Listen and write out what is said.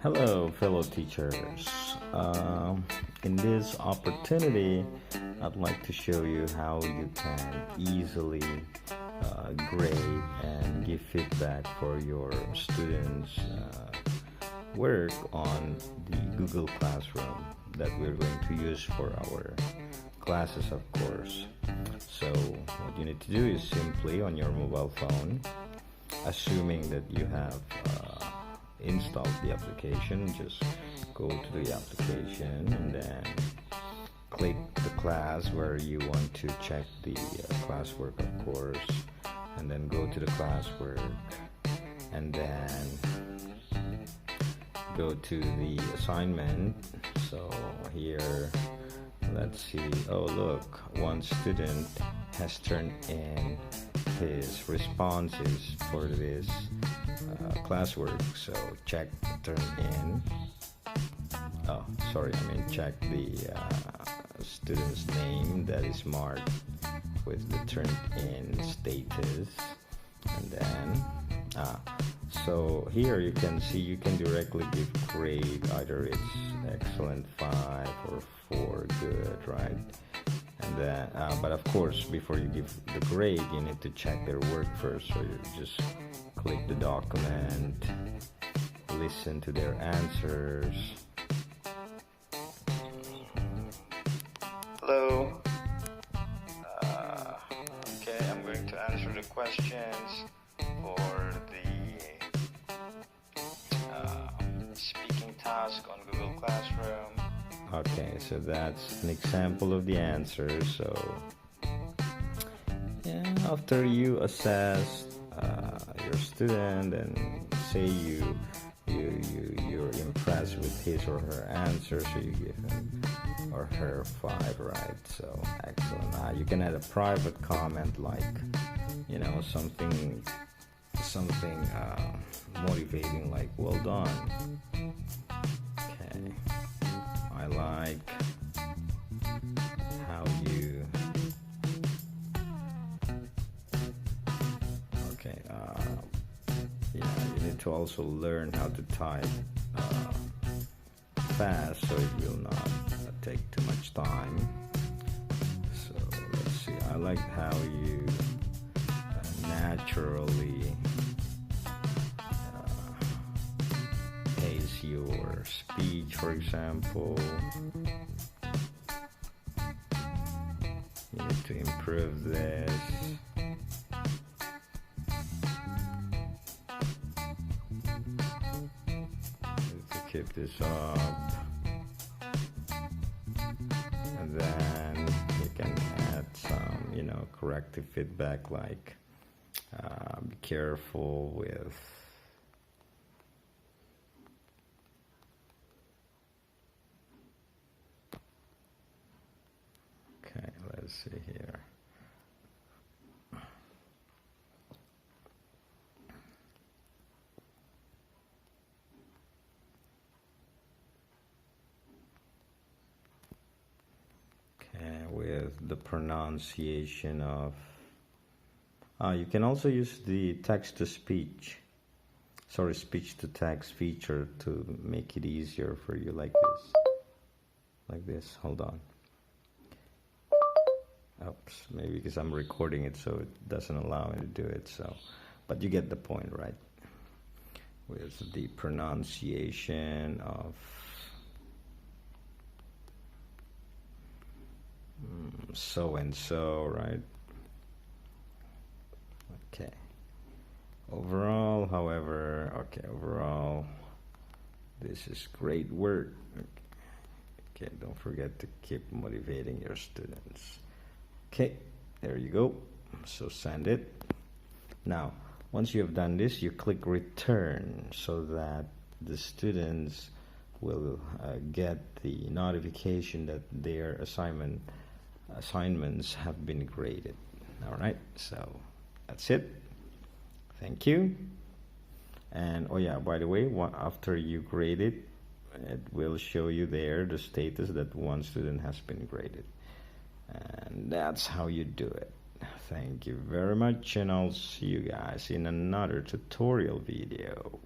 Hello, fellow teachers. In this opportunity, I'd like to show you how you can easily grade and give feedback for your students' work on the Google Classroom that we're going to use for our classes, of course. So, what you need to do is simply on your mobile phone, assuming that you have installed the application, just go to the application and then click the class where you want to check the classwork, of course, and then go to the classwork and then go to the assignment. So here, let's see. Oh, look, one student has turned in his responses for this classwork. So check turn in. Oh, sorry, check the student's name that is marked with the turned in status, and then so here you can see you can directly give grade, either it's excellent 5 or 4 good, right? And then but of course, before you give the grade, you need to check their work first. So you just click the document, listen to their answers. Hello. Okay, I'm going to answer the questions for the speaking task on Google Classroom. Okay, so that's an example of the answer. So yeah, after you assess your student and say you're impressed with his or her answer, so you give him or her 5, right? So excellent. You can add a private comment, like something motivating, like well done. Okay, I like how you you need to also learn how to type fast, so it will not take too much time. So let's see, I like how you naturally pace your speech, for example. You need to improve this. Keep this up, and then you can add some corrective feedback, like be careful with okay, let's see here. With the pronunciation of you can also use the text-to-speech speech-to-text feature to make it easier for you, like this. Hold on. Oops, maybe because I'm recording it, so it doesn't allow me to do it. So, but you get the point, right? With the pronunciation of so and so, right? Okay. Overall, this is great work. Okay, don't forget to keep motivating your students. Okay, there you go. So send it. Now, once you have done this, you click return, so that the students will get the notification that their assignments have been graded. All right, so that's it. Thank you. And oh yeah, by the way, after you grade it, it will show you there the status that one student has been graded. And that's how you do it. Thank you very much, and I'll see you guys in another tutorial video.